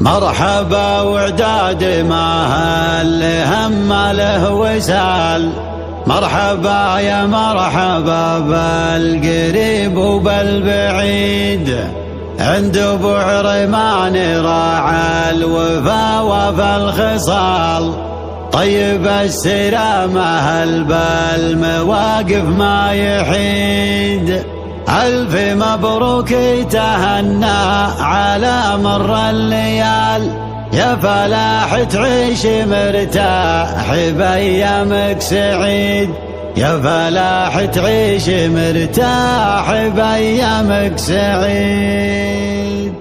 مرحبا وعداد ما هل هم له وسال، مرحبا يا مرحبا بالقريب وبالبعيد، عند ابو عريمان راعى الوفا وفى الخصال، طيب السلامة هل بالمواقف ما يحيد، ألف مبروك تهنى على مر الليال، يا فلاح تعيش مرتاح بأيامك سعيد، يا فلاح تعيش مرتاح بأيامك سعيد.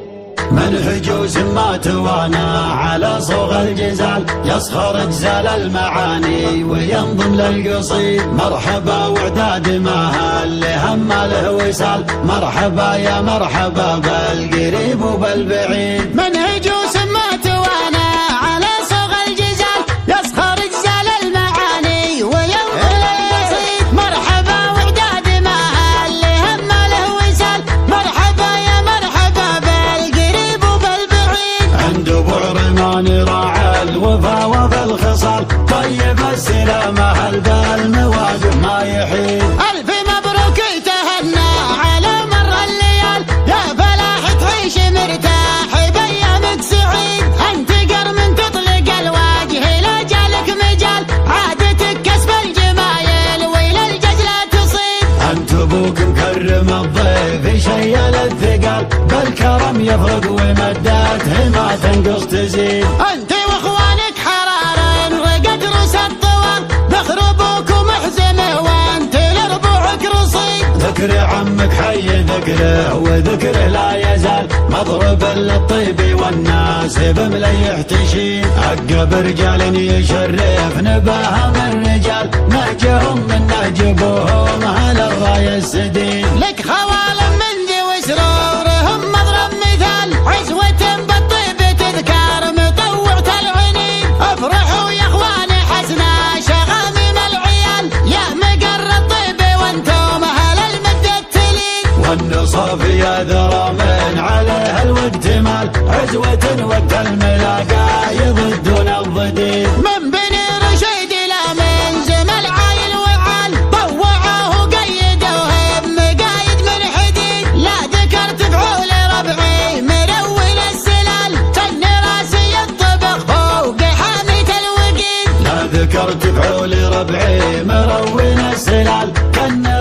منهج ما توانى على صوغ الجزال، يصخر اجزال المعاني وينظم للقصيد، مرحبا وعداد ما هل هم له وسال، مرحبا يا مرحبا بالقريب وبالبعيد. منهج ما توانى على صوغ الجزال، يصخر اجزال المعاني وينظم للقصيد، مرحبا وعداد ما هل هم له وسال، مرحبا يا مرحبا بالقريب وبالبعيد، عند ابو عريمان راعى الوفا وفى الخصال، طيب السلامة هل بالمواقف ما يحيد، ألف مبروك تهنى على مر الليال، يا فلاح تعيش مرتاح بأيامك سعيد، أنت قرم تطلق الوجه لا جالك مجال، عادتك كسب الجمايل وإلى الجج لا تصيد، أنت أبوك مكرم الضيف شيل الثقال، بالكرم يفرق ومداته ما تنقص تزيد، أنت وإخوانك حرار رقد رؤوس الطوال، ذخر أبوك ومحزمه وأنت لربوعك رصيد، ذكر عمك حي ذكره وذكره لا يزال، مضرب للطيب والناس بمليح تشيد، عقب رجال يشرف نباها من رجال، نهجهم من نهج ابوهم اهل الراي السديد، لك خوال من ذي وسرورهم مضرب مثال، عزوة بالطيب تذكار مطوعة العنين، افرحوا يا اخواني حسنا شغامم العيال، يا مقر الطيب وانتم اهل المد التليد، والنصاف يا ذرى من عليها الوقت مال، عزوة وقت الملاقا يضدون الضديد، من بني رشيد الى من زمل عايل وعال، طوعوه وقيدوه بمقايد من حديد، لا ذكرت فعول ربعي مرول السلال، تن راسي الطبخ فوق حامية الوقيد، لا ذكرت فعول ربعي مروين السلال، كان